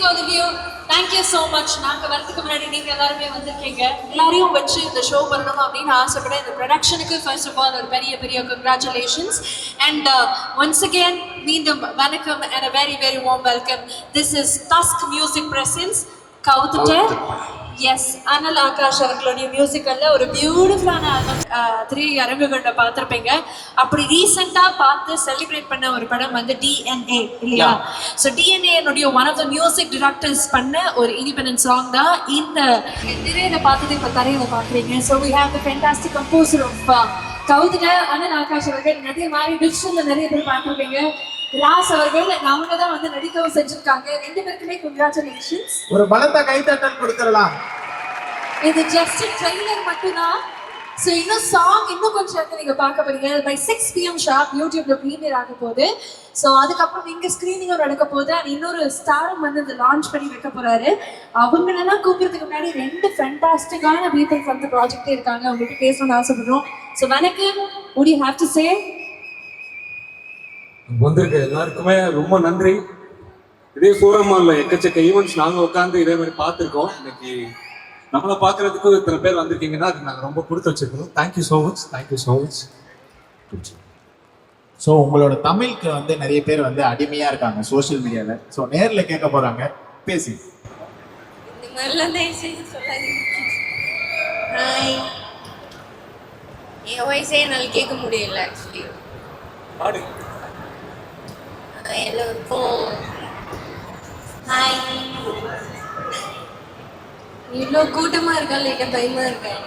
all of you. Thank you so much. நாங்க வரதுக்கு முன்னாடி நீங்க எல்லாரும் வந்திருக்கீங்க. எல்லாரையும் வச்சு இந்த ஷோ பண்ணணும் அப்படின்னு ஆசைப்பட இந்த ப்ரொடக்ஷனுக்கு first of all ஒரு பெரிய congratulations and once again மீண்டும் வணக்கம் and a very warm welcome. This is Tusk Music Presents கவுத்துட்ட. எஸ், அனல் ஆகாஷ் அவர்களுடைய மியூசிக்கல்ல ஒரு பியூட்டிஃபுல்லான ஆல்பம் 3 அரங்குகள்ல பார்த்துருப்பீங்க. அப்படி ரீசெண்டாக பார்த்து செலிப்ரேட் பண்ண ஒரு படம் வந்து DNA இல்லையா? So DNA one of the music directors பண்ண ஒரு இண்டிபெண்டன்ட் சாங் தான் இந்த திரையில பார்த்தது இப்போ தரையில பார்க்குறீங்க. So we have the fantastic composer of கவுத்துட்ட அனல் ஆகாஷ் அவர்கள். நிறைய மாதிரி டிஜிட்டலில் நிறைய பேர் பார்த்துருப்பீங்க. ராஸ் அவர்கள் அவங்க தான் வந்து நடிக்கவும் செஞ்சிருக்காங்க. 2 பேருக்குமே கங்க்ராச்சுலேஷன்ஸ். ஒரு பலத்த கைத்தட்டல் கொடுத்துடலாம். இது ஜஸ்ட் ட்ரெய்லர் மட்டும்தான். ஸோ இன்னும் சாங் இன்னும் கொஞ்சம் வந்து நீங்கள் பார்க்க போறீங்க. பை 6 PM ஷார்ப் யூடியூப்ல ப்ரீமியர் ஆக போகுது. ஸோ அதுக்கப்புறம் இங்கே ஸ்க்ரீனிங்கும் நடக்க போகுது. அண்ட் இன்னொரு ஸ்டாரும் வந்து இந்த லான்ச் பண்ணி வைக்க போறாரு. அவங்களெல்லாம் கூப்பிடுறதுக்கு முன்னாடி 2 ஃபேண்டாஸ்டிக்கான பீப்பிள்ஸ் வந்து ப்ராஜெக்டே இருக்காங்க. அவங்களுக்கு பேசணும்னு ஆசைப்படுறோம். ஸோ வணக்கம், would you have to say? வந்திருக்க எல்லாருக்குமே ரொம்ப நன்றி. இதே சூரமான்ல எக்கச்சக்க ஈவெண்ட்ஸ் நாங்கள் உட்காந்து இதே மாதிரி பார்த்துருக்கோம். இன்னைக்கு நம்மளை பார்க்கறதுக்கு இத்தனை பேர் வந்திருக்கீங்கன்னா அதுக்கு நாங்கள் ரொம்ப கொடுத்து வச்சிருக்கோம். Thank you so much. ஸோ உங்களோட தமிழுக்கு வந்து நிறைய பேர் வந்து அடிமையா இருக்காங்க சோஷியல் மீடியாவில். ஸோ நேரில் கேட்க போறாங்க, பேசி. இந்த மாதிரிலாம் தயவுசெய்து சொல்லாதீங்க. ஹாய், என் வயசே என்னால் கேட்க முடியல ஆக்சுவலி. எல்லாருக்கும் ஹாய். இவ்வளோ கூட்டமாக இருக்கா லைட்டாக பயமாக இருக்கேன்.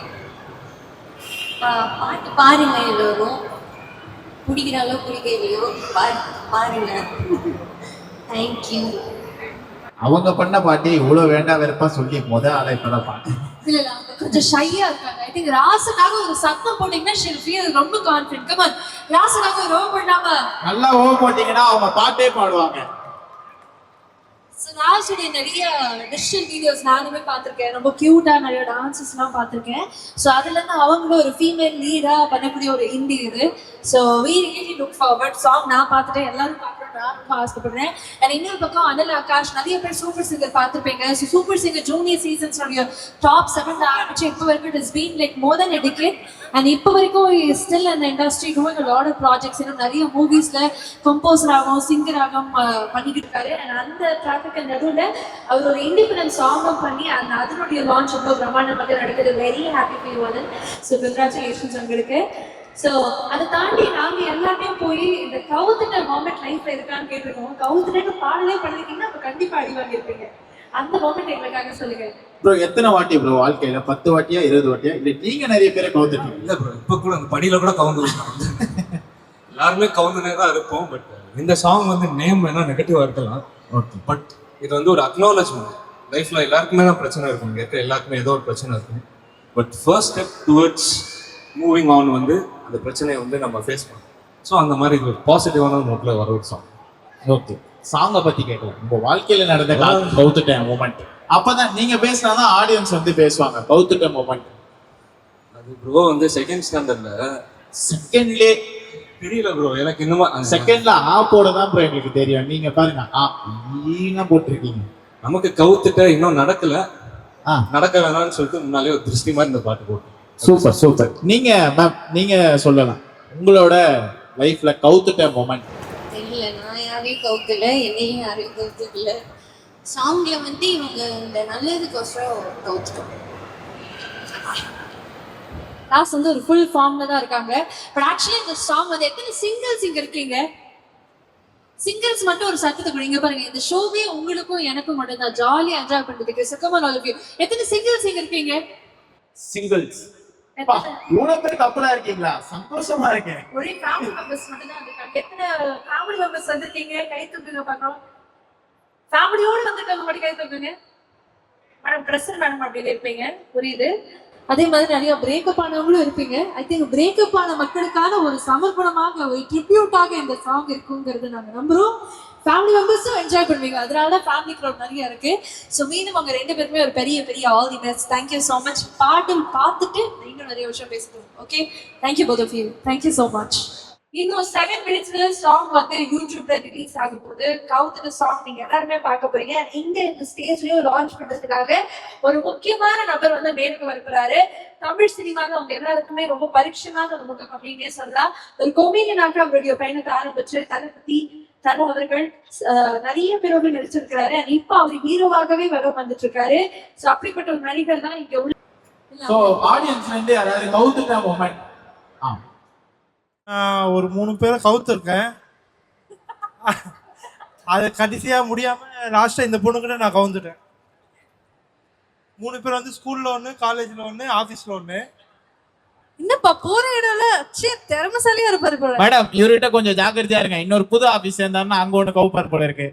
பாட்டு பாருங்க, எல்லோரும் பிடிக்கிறாலோ பிடிக்கலையோ பாருங்க. தேங்க்யூ. அவங்க பண்ண பாட்டி இவ்வளோ வேண்டாம் வெறுப்பா சொல்லி ஆளை இப்பதான் பாட்டு இல்ல கொஞ்சம் ஷையா இருக்காங்க. ஐ திங்க் ராசுக்காக ஒரு சத்தம் போட்டீங்கன்னா she'll feel ரொம்ப கான்ஃபிடென்ட். கம் ஆன், ராசுக்காக ஒரு ஓவர் பண்ணாம நல்லா ஓவர் போட்டீங்கன்னா அவங்க பாட்டே பாடுவாங்க. ராஜுடைய நிறைய டிஜிட்டல் வீடியோஸ் நானுமே பார்த்துருக்கேன். ரொம்ப கியூட்டா நிறைய டான்சஸ்லாம் பார்த்துருக்கேன். ஸோ அதுல இருந்து அவங்களும் ஒரு ஃபீமேல் லீடா பண்ணக்கூடிய ஒரு இண்டி இது. So we really look forward. Song நான் பார்த்துட்டேன், எல்லாரும் பார்க்கணும் ரொம்ப ஆசைப்படுறேன். அண்ட் இன்னொரு பக்கம் அனல் ஆகாஷ், நிறைய பேர் சூப்பர் சிங்கர் பார்த்துருப்பீங்க. So super singer junior seasons top 7 ஆரம்பிச்சு இப்போ வரைக்கும் it is been like more than a decade. And இப்போ வரைக்கும் ஸ்டில் அந்த industry doing a lot of projects. இன்னும் நிறைய மூவிஸ்ல கம்போசராகவும் சிங்கராகவும் பண்ணிக்கிட்டு இருக்காரு. அண்ட் அந்த ட்ராஃபிக் நடுவில் அவர் ஒரு இண்டிபெண்டன்ட் சாங்கும் பண்ணி அதனுடைய லான்ச் ரொம்ப பிரம்மாண்டமாக நடக்குது. வெரி ஹாப்பி ஃபார் யூ அனல். ஸோ கங்க்ராச்சுலேஷன்ஸ் உங்களுக்கு. ஸோ அதை தாண்டி நாங்கள் எல்லாத்தையும் போய் இந்த கவுத்துட்ட மொமெண்ட் லைஃப்ல இருக்கான்னு கேட்டிருக்கோம். கவுத்துட்டு பாடலே பண்ணிருக்கீங்கன்னா அப்போ கண்டிப்பாக அடி வாங்கியிருப்பீங்க. அந்த மொமெண்ட் எங்களுக்காக சொல்லுங்க ப்ரோ. எத்தனை வாட்டி ப்ரோ வாழ்க்கையில? 10 வாட்டியா 20 வாட்டியா? இல்லை நீங்க நிறைய பேரை கவுத்துட்டீங்க? இல்லை ப்ரோ, இப்போ கூட அந்த படியில கூட கவுந்து எல்லாருமே கவுந்துனே தான் இருப்போம். பட் இந்த சாங் வந்து நேம் வேணா நெகட்டிவா இருக்கலாம். ஓகே, பட் இது வந்து ஒரு அக்னாலஜ்மெண்ட். லைஃப்ல எல்லாருக்குமே தான் பிரச்சனை இருக்கும், இங்கே இருக்க எல்லாருக்குமே ஏதோ ஒரு பிரச்சனை இருக்கும். But first step towards moving on வந்து அந்த பிரச்சனையை வந்து நம்ம ஃபேஸ் பண்ணோம். ஸோ அந்த மாதிரி இது ஒரு பாசிட்டிவான நோட்டில் வர ஒரு சாங். ஓகே, சாங்கை பற்றி கேட்கலாம். உங்கள் வாழ்க்கையில் நடந்த கவுத்துட்ட மூமெண்ட். அப்போதான் நீங்கள் பேசினாதான் ஆடியன்ஸ் வந்து பேசுவாங்க. கவுத்துட்ட மூமெண்ட் அது ப்ரோ வந்து செகண்ட்லே தெரியல ப்ரோ எனக்கு. இன்னுமா செகண்ட்ல போட தான் ப்ரோ எங்களுக்கு தெரியும். நீங்க பாருங்க ஈனா போட்டிருக்கீங்க. நமக்கு கவுத்துட்ட இன்னும் நடக்கல, நடக்க வேணாம்னு சொல்லிட்டு முன்னாலே ஒரு திருஷ்டி மாதிரி இந்த பாட்டு போட்டோம். சூப்பர். நீங்க மேம், நீங்க சொல்லலாம் உங்களோட லைஃப்ல கவுத்துட்ட மொமெண்ட். தெரியல, நான் யாரையும் கவுத்துல, என்னையும் யாரையும் கவுத்துல. சாங்ல வந்து இவங்க இந்த நல்லதுக்கோசரம் கவுத்துட்டோம். ராஸ் வந்து ஒரு ஃபுல் ஃபார்ம்ல தான் இருக்காங்க. பட் ஆக்சுவலி இந்த சாங் வந்து எத்தனை சிங்கிள்ஸ் இங்க இருக்கீங்க? சிங்கிள்ஸ் மட்டும் ஒரு சத்தத்தை கொடுங்க பாருங்க. இந்த ஷோவே உங்களுக்கும் எனக்கும் மட்டும் தான் ஜாலியா என்ஜாய் பண்றதுக்கு. சக்கமா நாலு எத்தனை சிங்கிள்ஸ் இங்க இருக்கீங்க? சிங்கிள்ஸ் இவ்வளவு பேர் கப்பலா இருக்கீங்களா? சந்தோஷமா இருக்கேன். ஒரே ஃபேமிலி மெம்பர்ஸ் மட்டும் தான் இருக்காங்க. எத்தனை ஃபேமிலி மெம்பர்ஸ் வந்திருக்கீங்க? கை தூக்குங்க பார்க்கலாம். ஃபேமிலியோட வந்திருக்காங்க மட்டும் கை தூக்குங்க. மேடம் ட்ரெஸ்ஸர் மேடம் அப்படின்னு இருப்பீங்க, புரியுது. அதே மாதிரி நிறைய பிரேக்கப் ஆனவங்களும் இருப்பீங்க. ஐ திங்க் பிரேக்கப் ஆன மக்களுக்கான ஒரு சமர்ப்பணமாக, ஒரு ட்ரிபியூட்டாக இந்த சாங் இருக்குங்கிறது நாங்கள் நம்புறோம். ஃபேமிலி மெம்பர்ஸும் என்ஜாய் பண்ணுவீங்க. அதனால தான் ஃபேமிலி க்ரௌட் நிறைய இருக்கு. ஸோ மீண்டும் அவங்க 2 பேருமே ஒரு பெரிய all the best. Thank you so much. பாட்டு பார்த்துட்டு இன்னும் நிறைய விஷயம் பேசிட்டோம். Okay, thank you both of you. Thank you so much. இன்னும் 7 மினிட்ஸ்ல சாங் வந்து யூடியூப்ல ரிலீஸ் ஆக போகுது. கவுத்துட்டு சாங் நீங்க எல்லாருமே பார்க்க போறீங்க. இங்க இந்த ஸ்டேஜ்லயும் லான்ச் பண்றதுக்காக ஒரு முக்கியமான நபர் வந்து மேலுக்கு வரப்போறாரு. தமிழ் சினிமாவில் அவங்க எல்லாருக்குமே ரொம்ப பரிட்சயமான ஒரு முகம் அப்படின்னே சொல்லலாம். ஒரு கொமீடியனாக அவருடைய பயணத்தை ஆரம்பிச்சு தளபதி தல அவர்கள் நிறைய பேரோடு நடிச்சிருக்கிறாரு. இப்ப அவர் ஹீரோவாகவே வர வந்துட்டு இருக்காரு. சோ அப்படிப்பட்ட ஒரு நடிகர் தான் இங்க உள்ள. சோ ஆடியன்ஸ்ல இருந்து யாராவது கவுத்துட்ட மொமெண்ட்? ஒரு 3 பேரை கவுத்துருக்கேன். அது கடைசியா முடியாம லாஸ்டா இந்த பொண்ணுக்கிட்ட நான் கவுந்துட்டேன். 3 பேர் வந்து ஸ்கூல்ல ஒண்ணு, காலேஜ்ல ஒண்ணு, ஆபீஸ்ல ஒண்ணு. என்னப்பா போற இடம்ல திறமைசாலியா இருப்பாரு போல. மேடம் இவர்கிட்ட கொஞ்சம் ஜாக்கிரதையா இருங்க. இன்னொரு புது ஆபீஸ் சேர்ந்தாருன்னா அங்க ஒண்ணு கவுப்பார் போல இருக்கு.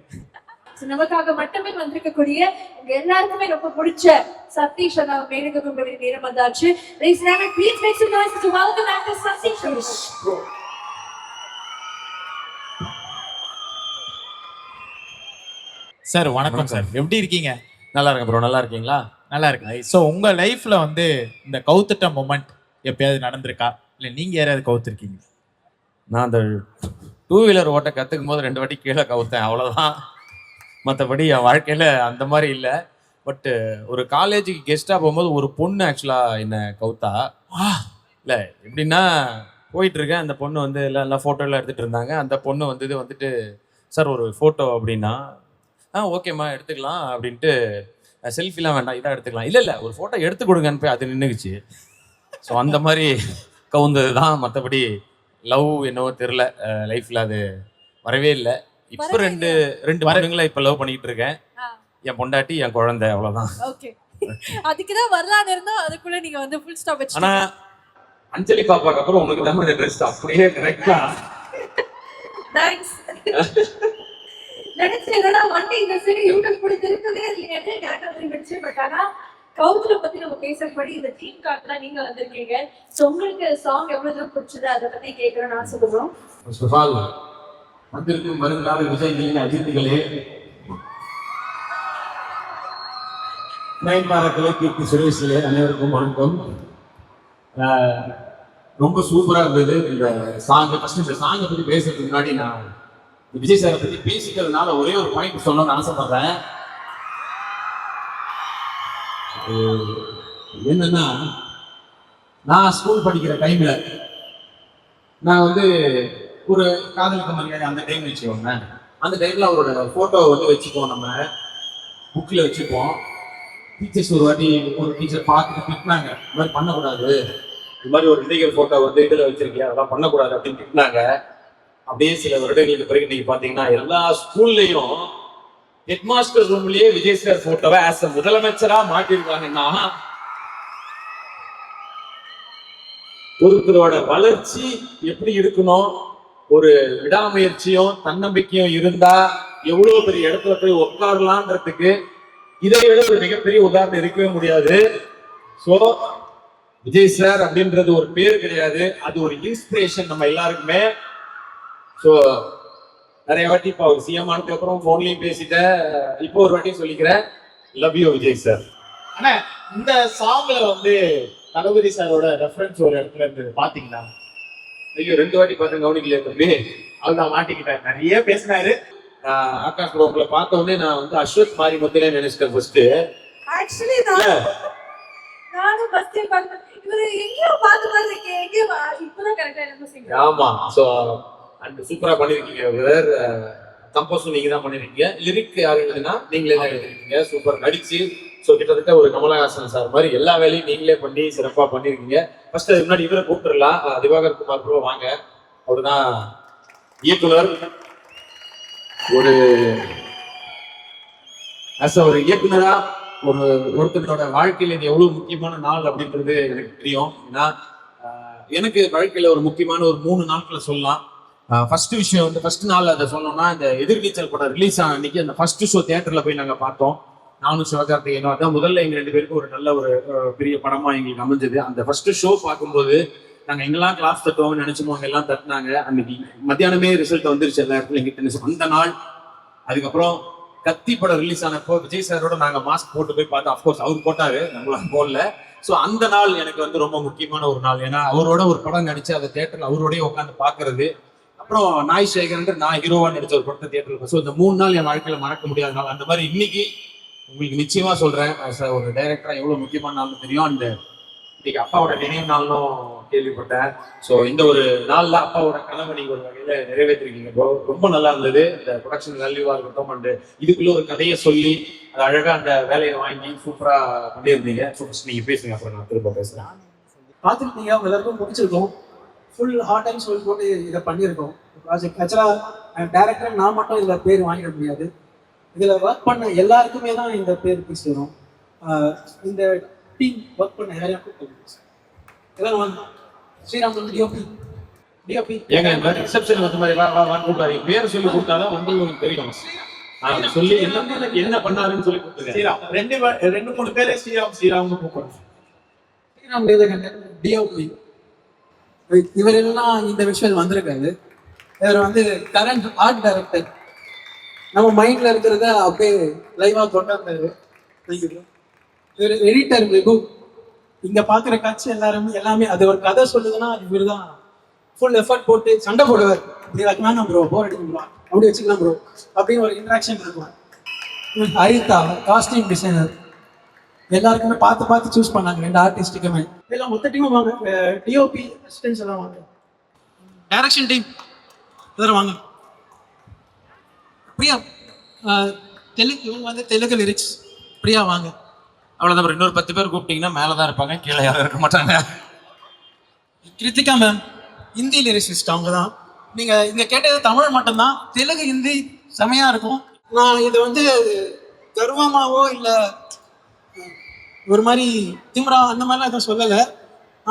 நமக்காக மட்டுமே வந்திருக்கக்கூடிய உங்க எல்லாருக்குமே ரொம்ப பிடிச்ச சதீஷ் அண்ணா மேலுக்கு கொண்டு வர நேரம் வந்தாச்சு. Please make some noise to welcome actor Satish. Sir வணக்கம் சார், எப்படி இருக்கீங்க? நல்லா இருக்கேன் ப்ரோ. நல்லா இருக்கீங்களா? நல்லா இருக்கு. ஸோ உங்க லைஃப்ல வந்து இந்த கவுத்துட்ட மொமெண்ட் எப்பயாவது நடந்திருக்கா, இல்லை நீங்க யாராவது கவுத்துருக்கீங்க? நான் அந்த 2 வீலர் ஓட்ட கற்றுக்கும் போது 2 வாட்டி கீழே கவுத்தேன், அவ்வளோதான். மற்றபடி என் வாழ்க்கையில் அந்த மாதிரி இல்லை. பட்டு ஒரு காலேஜுக்கு கெஸ்ட்டாக போகும்போது ஒரு பொண்ணு ஆக்சுவலாக என்னை கவுத்தா. இல்லை எப்படின்னா, போயிட்டுருக்கேன், அந்த பொண்ணு வந்து எல்லாம் ஃபோட்டோலாம் எடுத்துகிட்டு இருந்தாங்க. அந்த பொண்ணு வந்துட்டு சார் ஒரு ஃபோட்டோ அப்படின்னா, ஓகேம்மா எடுத்துக்கலாம் அப்படின்ட்டு, செல்ஃபிலாம் வேண்டாம் இதாக எடுத்துக்கலாம். இல்லை ஒரு ஃபோட்டோ எடுத்து கொடுங்கன்னு போய் அது நின்றுக்குச்சு. ஸோ அந்த மாதிரி கவுந்தது தான். மற்றபடி லவ் என்னவோ தெரில, லைஃப்பில் அது வரவே இல்லை. இப்போ ரெண்டு பொண்ணுங்களை இப்போ லவ் பண்ணிக்கிட்டு இருக்கேன். என் பொண்டாட்டி, என் குழந்தை, அவ்வளோதான். ஓகே, அதுக்கு தான் வரலான்னு இருந்தா அதுக்குள்ள நீங்க வந்து ஃபுல் ஸ்டாப் வச்சு. ஆனா அஞ்சலி பாப்பாக்கு அப்புறம் உனக்கு தான் இந்த ட்ரெஸ் அப்படியே கரெக்டா. தேங்க்ஸ். நினைச்சு என்னடா வண்டி இந்த சைடு யூடியூப் போட்டு இருக்கவே இல்லையே கரெக்டா நினைச்சு. பட் ஆனா கவுத்துல பத்தி நம்ம பேசுறபடி இந்த டீம் கார்டு தான் நீங்க வந்திருக்கீங்க. சோ உங்களுக்கு சாங் எவ்வளவு தூரம் பிடிச்சது அதை பத்தி கேட்கணும்னு ஆசைப்படுறோம். ஃபர்ஸ்ட் ஆஃப் ஆல் வந்திருக்கும் வருங்கால விஜய்களின் அதிர்ச்சிகளே, நயன்தாராக்களே, கீர்த்தி சுரேஷ்களே, அனைவருக்கும் வணக்கம். ரொம்ப சூப்பரா இருந்தது இந்த சாங். ஃபர்ஸ்ட் இந்த சாங்கை பத்தி பேசுறதுக்கு முன்னாடி நான் விஜய் சாரை பத்தி பேசிக்கிறதுனால ஒரே ஒரு பாயிண்ட் சொல்லணும்னு ஆசைப்படுறேன். என்னன்னா, நான் ஸ்கூல் படிக்கிற டைம்ல நான் வந்து ஒரு காதலிக்க மரியாதை அந்த டைம் வச்சுக்கோங்க. அந்த டைம்ல அவரோட போட்டோ வந்து வச்சுப்போம், நம்ம புக்ல வச்சுப்போம். டீச்சர்ஸ் ஒரு வாட்டி ஒரு டீச்சர் பார்த்துட்டு திட்டினாங்க, இந்த மாதிரி பண்ணக்கூடாது, இந்த மாதிரி ஒரு விதைகள் போட்டோ வந்து இதுல வச்சிருக்கியா, அதெல்லாம் பண்ணக்கூடாது அப்படின்னு திட்டினாங்க. அப்படியே சில வருடங்களுக்கு பிறகு நீங்க பாத்தீங்கன்னா எல்லா ஸ்கூல்லையும் ஹெட் மாஸ்டர் ரூம்லயே விஜய் சார் போட்டோவை ஆஸ் அ முதலமைச்சரா மாட்டிருக்காங்கன்னா, ஒருத்தரோட வளர்ச்சி எப்படி இருக்கணும், ஒரு விடாமுயற்சியும் தன்னம்பிக்கையும் இருந்தா எவ்வளவு பெரிய இடத்துல போய் உட்காரலான்றதுக்கு இதை விட ஒரு மிகப்பெரிய உதாரணம் இருக்கவே முடியாது. சோ விஜய் சார் அப்படின்றது ஒரு பேர் கிடையாது, அது ஒரு இன்ஸ்பிரேஷன் நம்ம எல்லாருக்குமே. ஸோ நிறைய வாட்டி இப்போ அவர் சிஎம் ஆனதுக்கு அப்புறம் ஃபோன்லையும் பேசிட்டேன், இப்போ ஒரு வாட்டி சொல்லிக்கிறேன், லவ் யூ விஜய் சார். ஆனா இந்த சாங்ல வந்து தளபதி சாரோட ரெஃபரன்ஸ் ஒரு இடத்துல இருந்து பாத்தீங்களா? ஐயோ 2 வாட்டி பார்த்தேன், கவனிக்கலையே தம்பி. அதுதான் மாட்டிக்கிட்டாரு, நிறைய பேசினாரு. ஆகாஷ் ப்ரோக்ல பார்த்த உடனே நான் வந்து அஸ்வத் மாரி முதல்ல நினைச்சிட்டேன் ஃபர்ஸ்ட். ஆக்சுவலி நானும் ஃபர்ஸ்ட் டைம் பார்த்தேன், இவரு எங்கேயோ பார்த்த மாதிரி இருக்கே, எங்கேயோ இப்பதான் கரெக்டா என்ன சொல்றீங்க. ஆமா, சோ அந்த சூப்பரா பண்ணிருக்கீங்க பிரதர். கம்போஸும் நீங்க தான் பண்ணிருக்கீங்க, லிரிக் யாரு எழுதுனா நீங்களே தான் எழுதிருக்கீங்க, சூப்பர் நடிச்சு. ஸோ கிட்டத்தட்ட ஒரு கமலஹாசன் சார் மாதிரி எல்லா வேலையும் நீங்களே பண்ணி சிறப்பா பண்ணிருக்கீங்க. ஃபர்ஸ்ட் அதுக்கு முன்னாடி இவரை கூப்பிட்டுலாம், திவாகர் குமார் ப்ரோ வாங்க. அவருதான் இயக்குனர். ஒரு ஒரு இயக்குனரா ஒருத்தரோட வாழ்க்கையில இது எவ்வளவு முக்கியமான நாள் அப்படின்றது எனக்கு தெரியும். ஏன்னா எனக்கு வாழ்க்கையில ஒரு முக்கியமான ஒரு 3 நாட்களை சொல்லலாம். ஃபர்ஸ்ட் விஷயம் வந்து ஃபர்ஸ்ட் நாள் அதை சொன்னோம்னா, இந்த எதிர்நீச்சல் படம் ரிலீஸ் ஆன அன்னைக்கு அந்த ஃபர்ஸ்ட் ஷோ தியேட்டர்ல போய் நாங்க பார்த்தோம். நானும் சிவகார்த்திகேயனும். அதான் முதல்ல எங்க 2 பேருக்கும் ஒரு நல்ல ஒரு பெரிய படமா எங்களுக்கு அமைஞ்சது. அந்த ஃபர்ஸ்ட் ஷோ பார்க்கும்போது நாங்க எங்கெல்லாம் கிளாஸ் தட்டுவோம்னு நினைச்சோமோ அங்கெல்லாம் தட்டினாங்க. அன்னைக்கு மத்தியானமே ரிசல்ட் வந்துருச்சு எல்லா இடத்துல எங்கிட்ட அந்த நாள். அதுக்கப்புறம் கத்தி படம் ரிலீஸ் ஆனப்போ விஜய் சாரோட நாங்க மாஸ்க் போட்டு போய் பார்த்தோம். அஃப்கோர்ஸ் அவர் போட்டாரு, நம்மளால போடல. ஸோ அந்த நாள் எனக்கு வந்து ரொம்ப முக்கியமான ஒரு நாள். ஏன்னா அவரோட ஒரு படம் நடிச்சு அதை தேட்டரில் அவரோடய உட்காந்து பார்க்கறது, அப்புறம் நாய் சேகரன் நான் ஹீரோவா நடிச்ச ஒரு படத்தை தேட்டரில். ஸோ இந்த 3 நாள் என் வாழ்க்கையில மறக்க முடியாத நாள். அந்த மாதிரி இன்னைக்கு உங்களுக்கு நிச்சயமா சொல்றேன், ஒரு டைரக்டரா எவ்வளவு முக்கியமான நாள்னு தெரியும். அந்த இன்னைக்கு அப்பாவோட நினைவு நாளும் கேள்விப்பட்டேன். ஸோ இந்த ஒரு நாள்ல அப்பாவோட கனவை நீங்க ஒரு வகையில நிறைவேற்றிருக்கீங்க ப்ரோ. ரொம்ப நல்லா இருந்தது. இந்த ப்ரொடக்ஷன் வேல்யூவா இருக்கட்டும், அண்ட் இதுக்குள்ள ஒரு கதையை சொல்லி அது அழகா அந்த வேலையை வாங்கி சூப்பரா பண்ணியிருந்தீங்க. ஃபர்ஸ்ட் நீங்க பேசுங்க, அப்புறம் நான் திரும்ப பேசுறேன். பார்த்துருக்கீங்க, அவங்க எல்லாருக்கும் பிடிச்சிருக்கோம். ஃபுல் ஹார்ட் அண்ட் சோல் போட்டு இதை பண்ணியிருக்கோம் ப்ராஜெக்ட். ஆக்சுவலாக டேரக்டர் நான் மட்டும் இதில் பேர் வாங்கிட முடியாது. இதில் ஒர்க் பண்ண எல்லாருக்குமே தான் இந்த பேர் பேசி வரும். இந்த டீம் ஒர்க் பண்ண யாரையும் எல்லாரும் வாங்க. ஸ்ரீராம் டிஓபி ஏங்க இந்த ரிசப்ஷன் வந்து மாதிரி கூப்பிடாரு, பேர் சொல்லி கொடுத்தாதான் உங்களுக்கு தெரியும். சொல்லி என்ன பண்ணாருன்னு சொல்லி கொடுத்துருங்க. ஸ்ரீராம் 2-3 பேரே ஸ்ரீராம்னு கூப்பிடுறோம். ஸ்ரீராம் தேவகண்டன் டிஓபி. இவர் எல்லாம் இந்த விஷயம் வந்திருக்காரு. இவர் வந்து கரண்ட் ஆர்ட் டைரக்டர். நம்ம மைண்ட்ல இருக்கிறத அப்படியே லைவா கொண்டாடுறாரு. இவர் எடிட்டர் விபு. இங்க பாக்குற காட்சி எல்லாமே அது ஒரு கதை சொல்லுதுன்னா இவர் தான் ஃபுல் எஃபர்ட் போட்டு சண்டை போடுவார். இப்படி வைக்கலாம் ப்ரோ, போர் அடிக்கும் ப்ரோ, அப்படி வச்சுக்கலாம் ப்ரோ அப்படின்னு ஒரு இன்ட்ராக்ஷன் இருக்கும். Haritha costume designer. எல்லாருக்குமே பார்த்து சூஸ் பண்ணாங்க 2 ஆர்டிஸ்ட்டுக்குமே. எல்லாம் மொத்த டீமும் வாங்க. டிஓபி அசிஸ்டன்ஸ் எல்லாம் வாங்க. டைரக்ஷன் டீம் எல்லாரும் வாங்க. பிரியா இவங்க வந்து தெலுங்கு லிரிக்ஸ். பிரியா வாங்க. அவ்வளோதான். இன்னொரு 10 பேர் கூப்பிட்டீங்கன்னா மேலே தான் இருப்பாங்க, கீழே யாரும் இருக்க மாட்டாங்க. Krithika ma'am Hindi lyricist. அவங்க தான். நீங்கள் இங்கே கேட்டது தமிழ் மட்டும்தான். தெலுங்கு ஹிந்தி செமையாக இருக்கும். நான் இது வந்து கர்வமாவோ இல்லை ஒரு மாதிரி திமிரா அந்த மாதிரிலாம் எதுவும் சொல்லலை.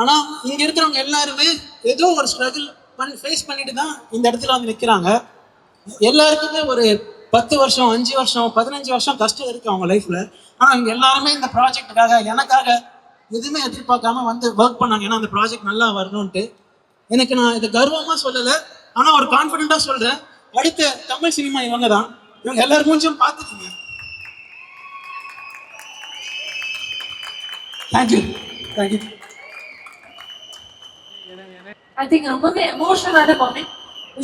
ஆனால் இங்கே இருக்கிறவங்க எல்லாருமே ஏதோ ஒரு ஸ்ட்ரகிள் ஃபேஸ் பண்ணிட்டு தான் இந்த இடத்துல வந்து நிற்கிறாங்க. எல்லாருக்குமே ஒரு 10 வருஷம் 5 வருஷம் 15 வருஷம் கஷ்டம் இருக்கு அவங்க லைஃப்ல. ஆனால் இவங்க எல்லாருமே இந்த ப்ராஜெக்டுக்காக எனக்காக எதுவுமே எதிர்பார்க்காம வந்து ஒர்க் பண்ணாங்க. ஏன்னா அந்த ப்ராஜெக்ட் நல்லா வரணும்ட்டு. எனக்கு நான் இதை கர்வமாக சொல்லலை, ஆனால் ஒரு கான்ஃபிடென்ட்டாக சொல்கிறேன். அடுத்த தமிழ் சினிமா இவங்க தான். இவங்க எல்லாரும் கொஞ்சம் பார்த்துக்கோங்க. தேங்க்யூ. I think ரொம்பவே எமோஷனலான moment.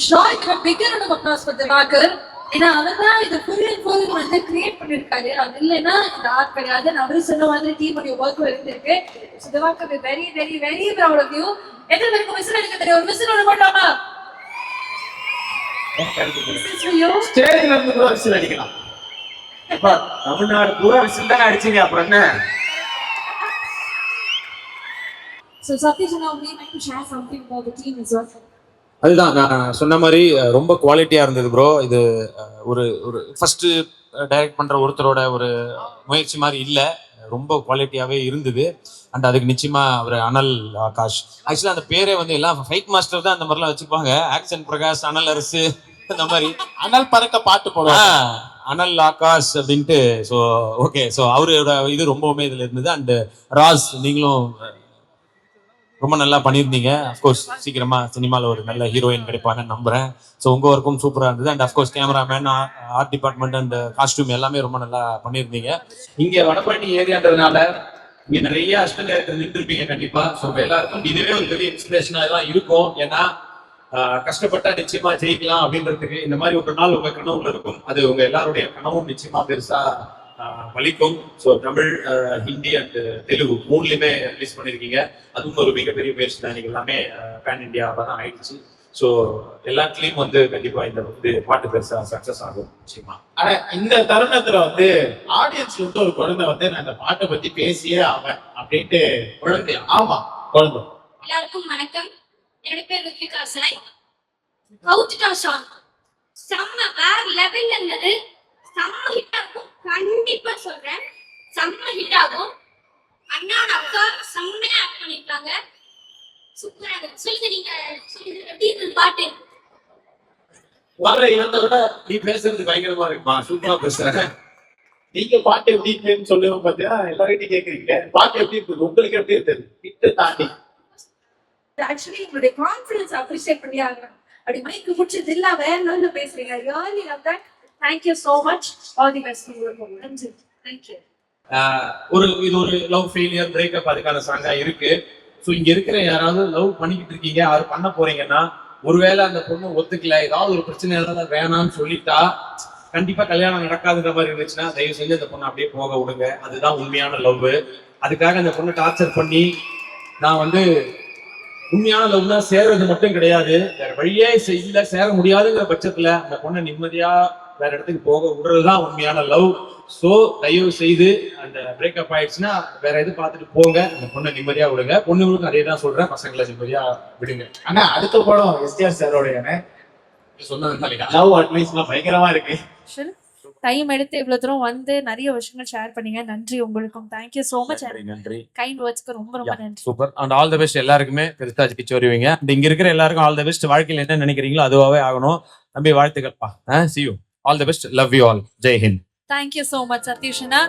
Short bigger applause for Divakar. ஏன்னா அவர் தான் இது ஃபுல் வந்து கிரியேட் பண்ணியிருக்காரு. அது இல்லைன்னா இந்த ஆர்ட் கிடையாது. அவரு சொன்ன மாதிரி டீமுடைய ஒர்க் இருந்திருக்கு. So Divakar, very very very proud of you. எத்தனை பேருக்கு விசில் அடிக்க தெரியும்? ஒரு விசில் ஒன்று போட்டோமா? ஸ்டேஜ்ல இருந்து கூட விசில் அடிக்கலாம். தமிழ்நாடு பூரா விசில் தானே அடிச்சீங்க, அப்புறம் என்ன? So Satish, now we like to share something about the team as well. அதுதான் நான் சொன்ன மாதிரி ரொம்ப குவாலிட்டியா இருந்தது ப்ரோ. இது ஒரு ஃபர்ஸ்ட் டைரக்ட் பண்ற ஒருத்தரோட ஒரு முயற்சி மாதிரி இல்லை, ரொம்ப குவாலிட்டியாவே இருந்தது. அண்ட் அதுக்கு நிச்சயமா அவர் அனல் ஆகாஷ். ஆக்சுவலா அந்த பேரே வந்து எல்லாம் ஃபைட் மாஸ்டர் தான் அந்த மாதிரிலாம் வச்சுப்பாங்க. ஆக்ஷன் பிரகாஷ், அனல் அரசு, அந்த மாதிரி அனல் பறக்க பாட்டு போடுவாங்க, அனல் ஆகாஷ் அப்படின்ட்டு. ஸோ ஓகே, ஸோ அவரோட இது ரொம்பவுமே இதுல இருந்தது. அண்ட் ராஸ், நீங்களும் ரொம்ப நல்லா பண்ணியிருந்தீங்க. அஃப்கோர்ஸ் சீக்கிரமா சினிமாவில் ஒரு நல்ல ஹீரோயின் கிடைப்பாங்கன்னு நம்புறேன். ஸோ உங்க ஒர்க்கும் சூப்பராக இருந்தது. And of course cameraman, art department and costume எல்லாமே ரொம்ப நல்லா பண்ணியிருந்தீங்க. இங்க வடபழனி ஏரியான்றதுனால இங்க நிறைய அசிஸ்டன்ட் டைரக்டர் நின்றுருப்பீங்க கண்டிப்பா. ஸோ எல்லாருக்கும் இதுவே ஒரு பெரிய இன்ஸ்பிரேஷனா தான் இருக்கும். ஏன்னா கஷ்டப்பட்டா நிச்சயமா ஜெயிக்கலாம் அப்படின்றதுக்கு இந்த மாதிரி ஒரு நாள் உங்க கனவுல இருக்கும். அது உங்க எல்லாருடைய கனவும் நிச்சயமா பெருசா வலிக்கும். ஸோ தமிழ், ஹிந்தி அண்ட் தெலுங்கு 3லையுமே ரிலீஸ் பண்ணியிருக்கீங்க. அதுவும் ஒரு மிகப்பெரிய முயற்சி தான். நீங்க எல்லாமே பேன் இண்டியாவாக தான் ஆயிடுச்சு. ஸோ எல்லாத்துலேயும் வந்து கண்டிப்பா இந்த வந்து பாட்டு பெருசா சக்சஸ் ஆகும் நிச்சயமா. ஆனா இந்த தருணத்துல வந்து ஆடியன்ஸ்ல வந்து ஒரு குழந்தை வந்து நான் இந்த பாட்டை பத்தி பேசியே ஆவேன் அப்படின்ட்டு. குழந்தை? ஆமா, குழந்தை. எல்லாருக்கும் வணக்கம். என்னோட பேர் ருத்விகா சாய். கவுத்துட்டா சாங் செம்ம வேற லெவல்ல இருந்தது. செம்ம ஹிட் ஆகும், கண்டிப்பா சொல்றேன். செம்ம ஹிட் ஆகும். அண்ணா அக்கா செம்மையா ஆக்ட் பண்ணிருக்காங்க. சூப்பரா இருக்கு. சொல்லுங்க, நீங்க சொல்லுங்க, எப்படி இருக்கு பாட்டு? வர இவனை விட நீ பேசுறது பயங்கரமா இருக்குமா, சூப்பரா பேசுற. நீங்க பாட்டு எப்படி இருக்குன்னு சொல்லுவோம் பாத்தியா, எல்லார்கிட்டையும் கேக்குறீங்க பாட்டு எப்படி இருக்கு, உங்களுக்கு எப்படி இருக்கு ஹிட் தாண்டி. ஆக்சுவலி உங்களுடைய கான்ஃபிடன்ஸ் அப்ரிஷியேட் பண்ணி ஆகணும். அப்படி மைக்கு முடிச்சது இல்ல வேற லெவல்ல பேசுறீங்க. Really love that. Thank you so much. All the best to you. Thank you. இது ஒரு லவ் ஃபெயிலியர் பிரேக்கப் அதுக்கான சாங்கா இருக்கு. ஸோ இங்க இருக்கிற யாராவது லவ் பண்ணிக்கிட்டு இருக்கீங்க, யாரு பண்ண போறீங்கன்னா, ஒருவேளை அந்த பொண்ணு ஒத்துக்கல, ஏதாவது ஒரு பிரச்சனை வேணாம்னு சொல்லிட்டா கண்டிப்பா கல்யாணம் நடக்காதுன்ற மாதிரி இருந்துச்சுன்னா தயவு செஞ்சு அந்த பொண்ணை அப்படியே போக விடுங்க. அதுதான் உண்மையான லவ். அதுக்காக அந்த பொண்ணை டார்ச்சர் பண்ணி நான் வந்து உண்மையான லவ்னா சேர்றது மட்டும் கிடையாது, வேற வழியே இல்ல சேர முடியாதுங்கிற பட்சத்துல அந்த பொண்ணை நிம்மதியா வேற இடத்துக்கு போக விடுறதுதான் உண்மையான லவ். ஸோ தயவு செய்து அந்த பிரேக்கப் ஆயிடுச்சுன்னா வேற எது பார்த்துட்டு போங்க, அந்த பொண்ணை நிம்மதியா விடுங்க. பொண்ணுங்களுக்கும் அதே தான் சொல்றேன், பசங்களை நிம்மதியா விடுங்க. ஆனா அடுத்த படம் எஸ்டிஆர் சாரோட சொன்னது லவ் அட்வைஸ்லாம் பயங்கரமா இருக்கு. டைம் எடுத்து இவ்வளவு தூரம் வந்து நிறைய விஷயங்கள் ஷேர் பண்ணீங்க. நன்றி உங்களுக்கும். Thank you so much. நன்றி. கைண்ட் வேர்ட்ஸ்க்கு ரொம்ப ரொம்ப நன்றி. Super and all the best எல்லாருக்குமே. கிறிஸ்தாஜ் கிச்சு வருவீங்க. இங்க இருக்கிற எல்லாருக்கும் ஆல் தி பெஸ்ட். வாழ்க்கையில் என்ன நினைக்கிறீங்களோ அதுவாகவே ஆகணும். தம்பி வாழ்த்துக்கள்ப்பா. see you. All the best. Love you all. Jai Hind. Thank you so much, Satyushana.